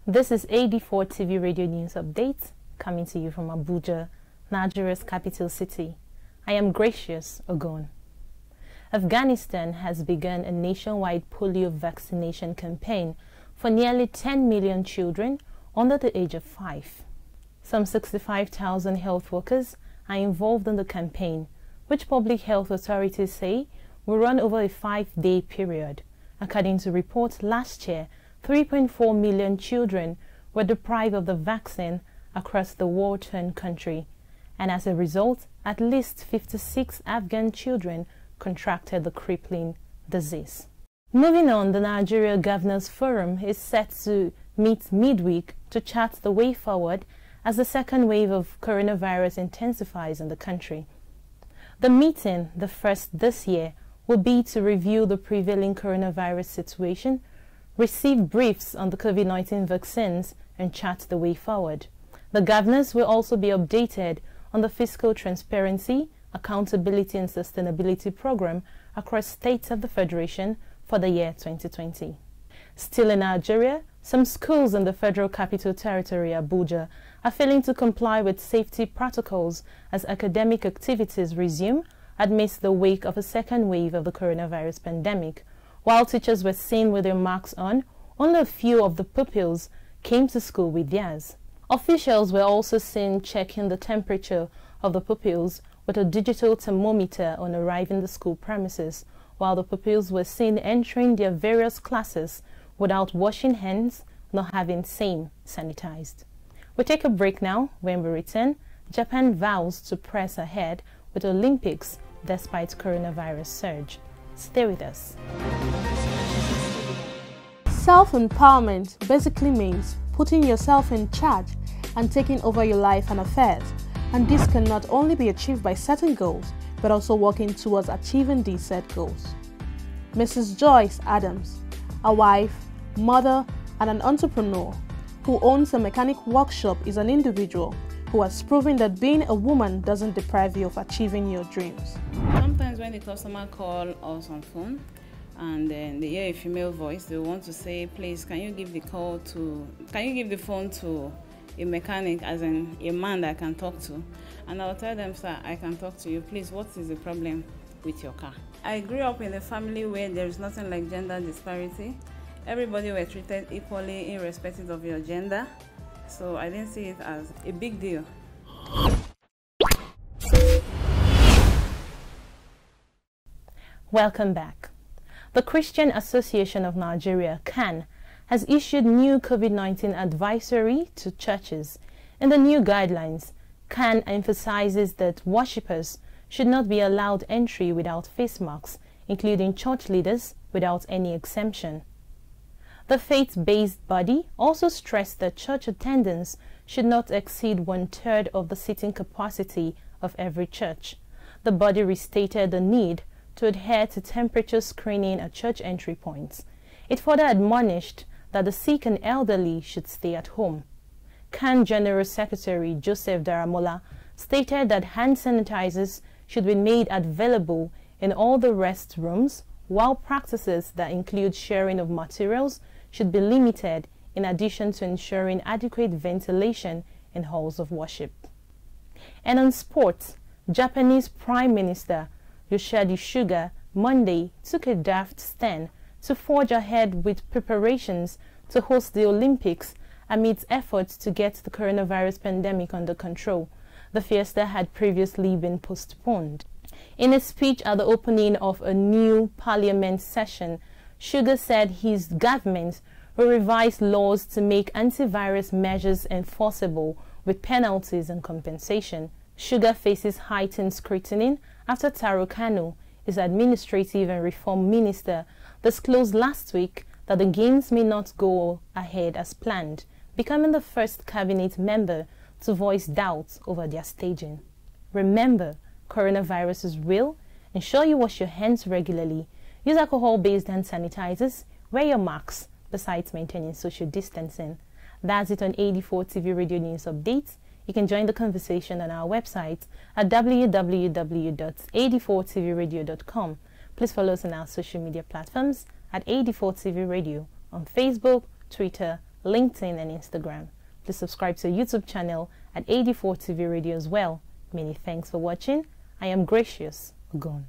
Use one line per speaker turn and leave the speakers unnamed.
This is AD4 TV Radio News Update, coming to you from Abuja, Nigeria's capital city. I am Gracious Ogon. Afghanistan has begun a nationwide polio vaccination campaign for nearly 10 million children under the age of 5. Some 65,000 health workers are involved in the campaign, which public health authorities say will run over a 5-day period. According to reports last year, 3.4 million children were deprived of the vaccine across the war-torn country, and as a result, at least 56 Afghan children contracted the crippling disease. Moving on, the Nigeria Governors Forum is set to meet midweek to chart the way forward as the second wave of coronavirus intensifies in the country. The meeting, the first this year, will be to review the prevailing coronavirus situation, receive briefs on the COVID-19 vaccines, and chart the way forward. The governors will also be updated on the fiscal transparency, accountability and sustainability program across states of the Federation for the year 2020. Still in Nigeria, some schools in the Federal Capital Territory, Abuja, are failing to comply with safety protocols as academic activities resume amidst the wake of a second wave of the coronavirus pandemic. While teachers were seen with their masks on, only a few of the pupils came to school with theirs. Officials were also seen checking the temperature of the pupils with a digital thermometer on arriving the school premises, while the pupils were seen entering their various classes without washing hands nor having same sanitized. We'll take a break now. When we return, Japan vows to press ahead with Olympics despite coronavirus surge. Stay with us.
Self-empowerment basically means putting yourself in charge and taking over your life and affairs. And this can not only be achieved by setting goals, but also working towards achieving these set goals. Mrs. Joyce Adams, a wife, mother, and an entrepreneur who owns a mechanic workshop, is an individual who has proven that being a woman doesn't deprive you of achieving your dreams.
Sometimes when the customer calls us on phone and then they hear a female voice, they want to say, please, can you give the phone to a mechanic, as in a man that I can talk to? And I'll tell them, sir, I can talk to you. Please, what is the problem with your car? I grew up in a family where there is nothing like gender disparity. Everybody were treated equally irrespective of your gender. So I didn't see it as a big deal.
Welcome back. The Christian Association of Nigeria, CAN, has issued new COVID-19 advisory to churches. In the new guidelines, CAN emphasizes that worshippers should not be allowed entry without face masks, including church leaders, without any exemption. The faith-based body also stressed that church attendance should not exceed 1/3 of the seating capacity of every church. The body restated the need to adhere to temperature screening at church entry points. It further admonished that the sick and elderly should stay at home. CAN General Secretary Joseph Daramola stated that hand sanitizers should be made available in all the restrooms, while practices that include sharing of materials should be limited, in addition to ensuring adequate ventilation in halls of worship. And on sports, Japanese Prime Minister Yoshihide Suga Monday took a daft stand to forge ahead with preparations to host the Olympics amidst efforts to get the coronavirus pandemic under control. The fiesta had previously been postponed. In a speech at the opening of a new parliament session, Suga said his government will revise laws to make antivirus measures enforceable with penalties and compensation. Suga faces heightened scrutiny after Taro Kano, his administrative and reform minister, disclosed last week that the games may not go ahead as planned, becoming the first cabinet member to voice doubts over their staging. Remember, coronavirus is real. Ensure you wash your hands regularly. Use alcohol-based hand sanitizers. Wear your masks, besides maintaining social distancing. That's it on AD4 TV Radio News Updates. You can join the conversation on our website at www.ad4tvradio.com. Please follow us on our social media platforms at AD4TV Radio on Facebook, Twitter, LinkedIn, and Instagram. Please subscribe to our YouTube channel at AD4 TV Radio as well. Many thanks for watching. I am Gracious Ogun.